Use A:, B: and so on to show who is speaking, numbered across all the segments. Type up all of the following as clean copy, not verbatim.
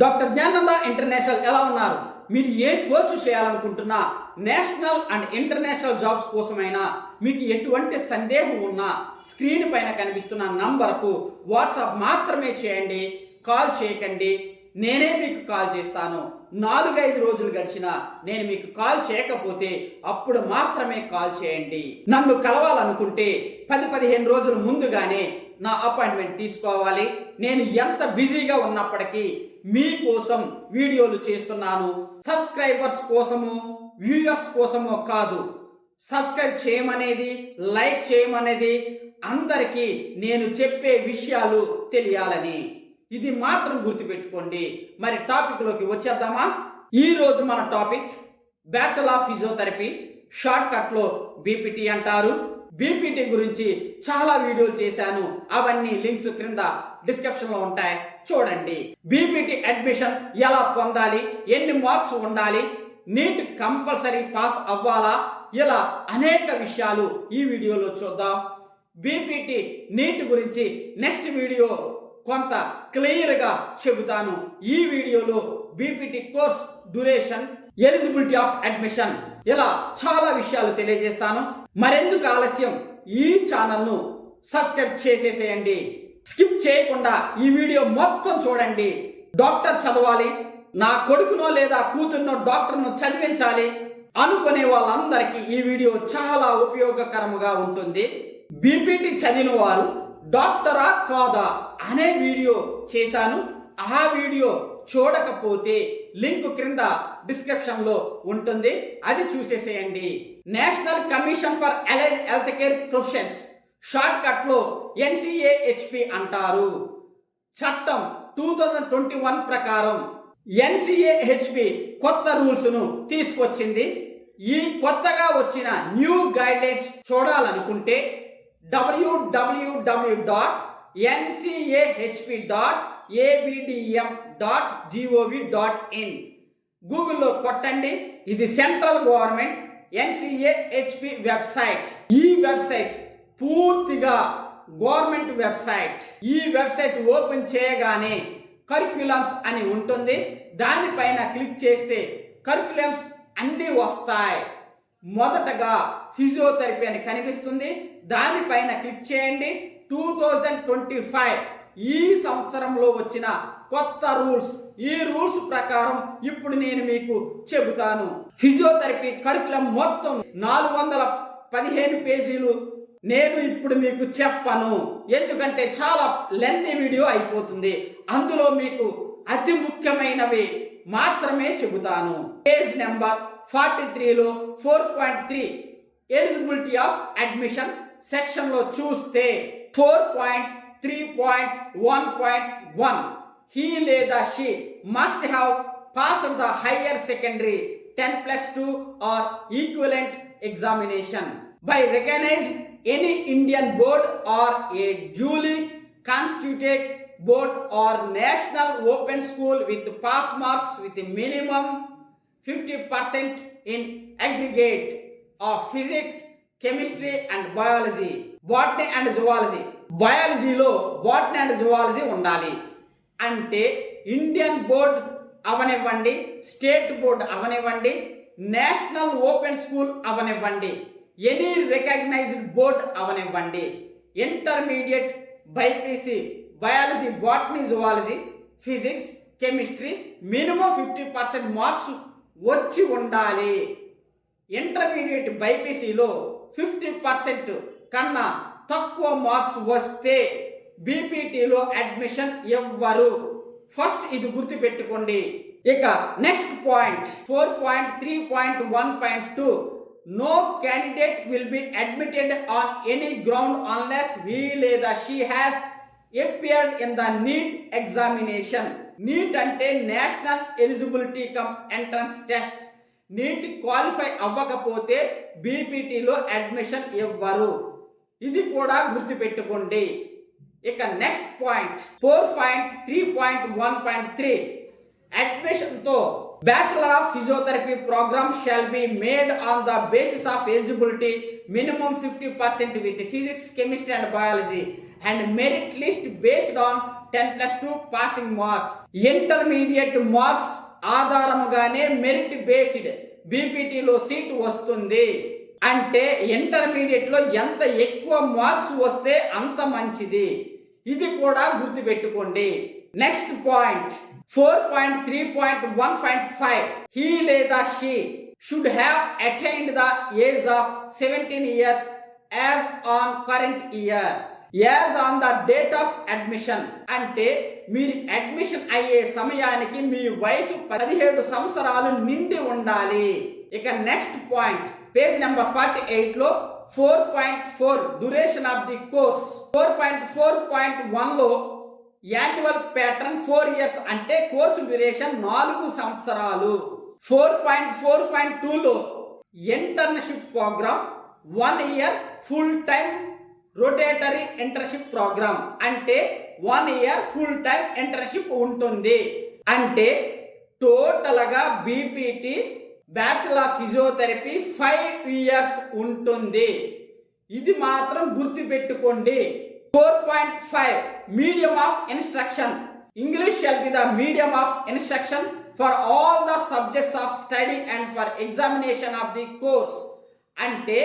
A: Doctor Gyananda international ఎలా ఉన్నారు? మీరు ఏ కోర్సు చేయాలనుకుంటున్నా, నేషనల్ అండ్ ఇంటర్నేషనల్ జాబ్స్ కోసమైనా మీకు ఎటువంటి సందేహం ఉన్నా స్క్రీన్ పైన కనిపిస్తున్న నంబర్కు వాట్సాప్ మాత్రమే చేయండి, కాల్ చేయకండి. నేనే మీకు కాల్ చేస్తాను. 4-5 రోజులు గడిచినా నేను మీకు కాల్ చేయకపోతే అప్పుడు మాత్రమే కాల్ చేయండి. నన్ను కలవాలనుకుంటే 10-15 రోజుల ముందుగానే నా అపాయింట్మెంట్ తీసుకోవాలి. నేను ఎంత బిజీగా ఉన్నప్పటికీ మీకోసం వీడియోలు చేస్తున్నాను. సబ్స్క్రైబర్స్ కోసము, వ్యూయర్స్ కోసమో కాదు. సబ్స్క్రైబ్ చేయమనేది, లైక్ చేయమనేది అందరికీ నేను చెప్పే విషయాలు తెలియాలని. ఇది మాత్రం గుర్తుపెట్టుకోండి. మరి టాపిక్లోకి వచ్చేద్దామా? ఈరోజు మన topic bachelor of physiotherapy, short కట్లో బీపీటీ అంటారు. బీపీటీ గురించి చాలా వీడియోలు చేశాను. అవన్నీ లింక్స్ క్రింద డిస్క్రిప్షన్ లో ఉంటాయి, చూడండి. బీపీటీ అడ్మిషన్ ఎలా పొందాలి, ఎన్ని మార్క్స్ ఉండాలి, నీట్ కంపల్సరీ పాస్ అవ్వాలా, ఇలా అనేక విషయాలు ఈ వీడియోలో చూద్దాం. బీపీటీ నీట్ గురించి నెక్స్ట్ వీడియో కొంత క్లియర్గా చెబుతాను. ఈ వీడియోలో BPT course duration, eligibility of admission, ఇలా చాలా విషయాలు తెలియజేస్తాను. మరెందుకు ఆలస్యం, ఈ ఛానల్ను సబ్స్క్రైబ్ చేసేసేయండి. స్కిప్ చేయకుండా ఈ వీడియో మొత్తం చూడండి. డాక్టర్ చదవాలి, నా కొడుకునో లేదా కూతుర్నో డాక్టర్ను చదివించాలి అనుకునే వాళ్ళందరికీ ఈ వీడియో చాలా ఉపయోగకరముగా ఉంటుంది. బీపీటీ చదివిన వారు డాక్టరా కాదా అనే వీడియో చేశాను. ఆ వీడియో చూడకపోతే లింక్ క్రింద డిస్క్రిప్షన్ లో ఉంటుంది, అది చూసేసేయండి. National commission for allied health care professions, short cut లో NCAHP అంటారు. చట్టం 2021 ప్రకారం NCAHP కొత్త రూల్స్ ను తీసుకొచ్చింది. ఈ కొత్తగా వచ్చిన న్యూ గైడ్లైన్స్ చూడాలనుకుంటే www.ncahp.abdm.gov.in గూగుల్లో కొట్టండి. ఇది సెంట్రల్ గవర్నమెంట్ NCAHP వెబ్సైట్. ఈ వెబ్సైట్ పూర్తిగా గవర్నమెంట్ వెబ్సైట్. ఈ వెబ్సైట్ ఓపెన్ చేయగానే కరిక్యులమ్స్ అని ఉంటుంది. దానిపైన క్లిక్ చేస్తే కరిక్యులమ్స్ అన్నీ వస్తాయి. మొదటగా ఫిజియోథెరపీ అని కనిపిస్తుంది, దానిపైన క్లిక్ చేయండి. 2025 ఈ సంవత్సరంలో వచ్చిన కొత్త రూల్స్, ఈ రూల్స్ ప్రకారం ఇప్పుడు నేను మీకు చెబుతాను. ఫిజియోథెరపీ కరికులం మొత్తం 415 పేజీలు. నేను ఇప్పుడు మీకు చెప్పను, ఎందుకంటే చాలా లెంతీ వీడియో అయిపోతుంది. అందులో మీకు అతి ముఖ్యమైనవి మాత్రమే చెబుతాను. పేజ్ నెంబర్ 43లో 4.3 ఎలిజిబిలిటీ ఆఫ్ అడ్మిషన్ సెక్షన్ లో చూస్తే 4.3.1.1 he లేదా she must have passed the higher secondary 10+2 or equivalent examination by recognized any Indian board or a duly constituted board or national open school with pass marks with a minimum 50% in aggregate of physics, chemistry and biology, botany and zoology. బయాలజీలో botany and zoology ఉండాలి. అంటే Indian board అవనివ్వండి, state board అవనివ్వండి, national open school అవనివ్వండి, any recognised board అవనివ్వండి, intermediate BiPC biology, botany, zoology, physics, chemistry minimum 50% marks వచ్చి ఉండాలి. Intermediate బైపీసీలో 50% కన్నా తక్కువ మార్క్స్ వస్తే బీపీటీలో అడ్మిషన్ ఇవ్వరు. ఫస్ట్ ఇది గుర్తుపెట్టుకోండి. ఇక next point 4.3.1.2 no candidate will be admitted on any ground unless he లేదా she has appeared in the NEET examination. NEET అంటే national eligibility cum entrance test. NEET qualify అవ్వకపోతే బీపీటీలో అడ్మిషన్ ఇవ్వరు. ఇది కూడా గుర్తుపెట్టుకోండి. ఇక next point 4.3.1.3 admission to bachelor of physiotherapy programme shall be made on the basis of eligibility minimum 50% with physics, chemistry and biology and merit list based on 10+2 passing marks. Intermediate marks ఆధారముగానే merit based బీపీటీలో seat వస్తుంది. అంటే intermediate లో ఎంత ఎక్కువ marks వస్తే అంత మంచిది. ఇది కూడా గుర్తుపెట్టుకోండి. నెక్స్ట్ పాయింట్ 4.3.1.5 he లేదా she should have attained the age of 17 years as on current year as on the date of admission. అంటే మీరు అడ్మిషన్ అయ్యే సమయానికి మీ వయసు 17 సంవత్సరాలు నిండి ఉండాలి. ఇక నెక్స్ట్ పాయింట్ పేజ్ నెంబర్ 48 లో 4.4 డ్యూరేషన్ ఆఫ్ ది కోర్స్. 4.4.1 లో యాన్యువల్ ప్యాటర్న్ 4 ఇయర్స్ అంటే కోర్సు డ్యూరేషన్ 4 సంవత్సరాలు. 4.4.2 లో internship program 1 year full time rotatory internship program అంటే 1 ఇయర్ ఫుల్ టైం ఇంటర్న్షిప్ ఉంటుంది. అంటే టోటల్ గా BPT bachelor of physiotherapy 5 years ఉంటుంది. ఇది మాత్రం గుర్తుపెట్టుకోండి. 4.5 medium of instruction. English shall be the medium of instruction for all the subjects of study and for examination of the course. అంటే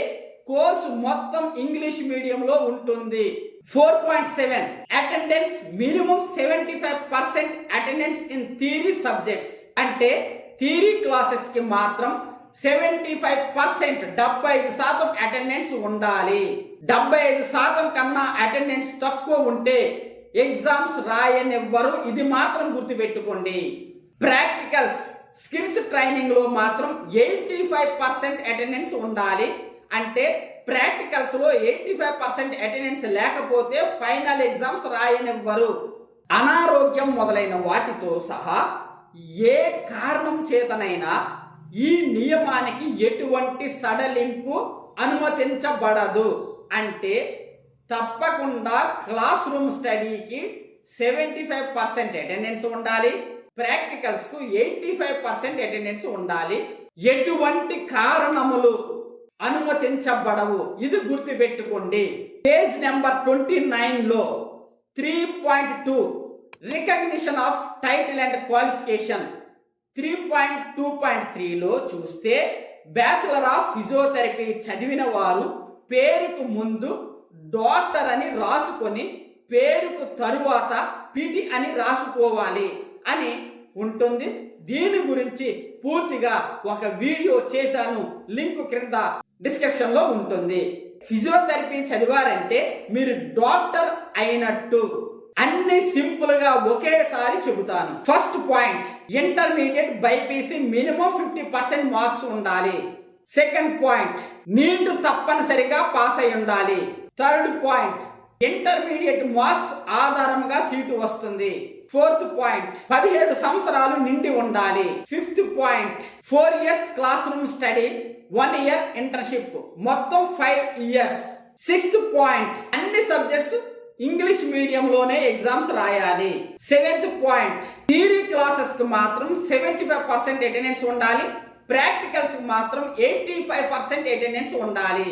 A: course మొత్తం English మీడియంలో ఉంటుంది. 4.7 attendance minimum 75% attendance in theory subjects. అంటే theory classes కి మాత్రం 75% 75% attendance ఉండాలి. 75% కన్నా attendance తక్కువ ఉంటే ఎగ్జామ్స్ రాయనివ్వరు. ఇది మాత్రం గుర్తుపెట్టుకోండి. ప్రాక్టికల్స్ స్కిల్స్ ట్రైనింగ్ లో మాత్రం 85% అటెండెన్స్ ఉండాలి. అంటే ప్రాక్టికల్స్ లో 85% అటెండెన్స్ లేకపోతే ఫైనల్ ఎగ్జామ్స్ రాయనివ్వరు. అనారోగ్యం మొదలైన వాటితో సహా ఏ కారణం చేతనైనా ఈ నియమానికి ఎటువంటి సడలింపు అనుమతించబడదు. అంటే తప్పకుండా క్లాస్ రూమ్ స్టడీకి 75% అటెండెన్స్ ఉండాలి. ప్రాక్టికల్స్ కు 85% అటెండెన్స్ ఉండాలి. ఎటువంటి కారణములు అనుమతించబడవు. ఇది గుర్తుపెట్టుకోండి. పేజ్ నెంబర్ 29 లో 3.2 recognition of title and qualification. 3.2.3 లో చూస్తే బ్యాచిలర్ ఆఫ్ ఫిజియోథెరపీ చదివిన వారు పేరుకు ముందు డాక్టర్ అని రాసుకొని పేరుకు తరువాత పిటి అని రాసుకోవాలి అని ఉంటుంది. దీని గురించి పూర్తిగా ఒక వీడియో చేశాను, లింక్ క్రింద డిస్క్రిప్షన్ లో ఉంటుంది. ఫిజియోథెరపీ చదివారంటే మీరు డాక్టర్ అయినట్టు. అన్ని సింపుల్ గా ఒకేసారి చెబుతాను. First point intermediate BiPC minimum 50% marks ఉండాలి. సెకండ్ పాయింట్ నీట్ తప్పనిసరిగా పాస్ అయి ఉండాలి. థర్డ్ పాయింట్ ఇంటర్మీడియట్ మార్క్స్ ఆధారంగా సీటు వస్తుంది. ఫోర్త్ పాయింట్ 17 సంవత్సరాలు నిండి ఉండాలి. Fifth point 4 years class room study, 1 year internship, మొత్తం 5 ఇయర్స్. సిక్స్త్ పాయింట్ అన్ని సబ్జెక్ట్స్ ఇంగ్లీష్ మీడియం లోనే ఎగ్జామ్స్ రాయాలి. సెవెంత్ పాయింట్ థియరీ క్లాసెస్ కు మాత్రం 75% అటెండెన్స్ ఉండాలి. ప్రాక్టికల్స్ కు మాత్రం 85% అటెండెన్స్ ఉండాలి.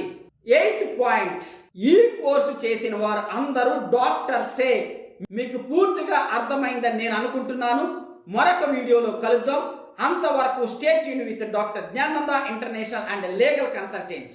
A: ఎయిత్ పాయింట్ ఈ కోర్సు చేసిన వారు అందరూ డాక్టర్సే. మీకు పూర్తిగా అర్థమైందని నేను అనుకుంటున్నాను. మరొక వీడియోలో కలుద్దాం. అంతవరకు stay tune with doctor Gyananda international and legal consultant.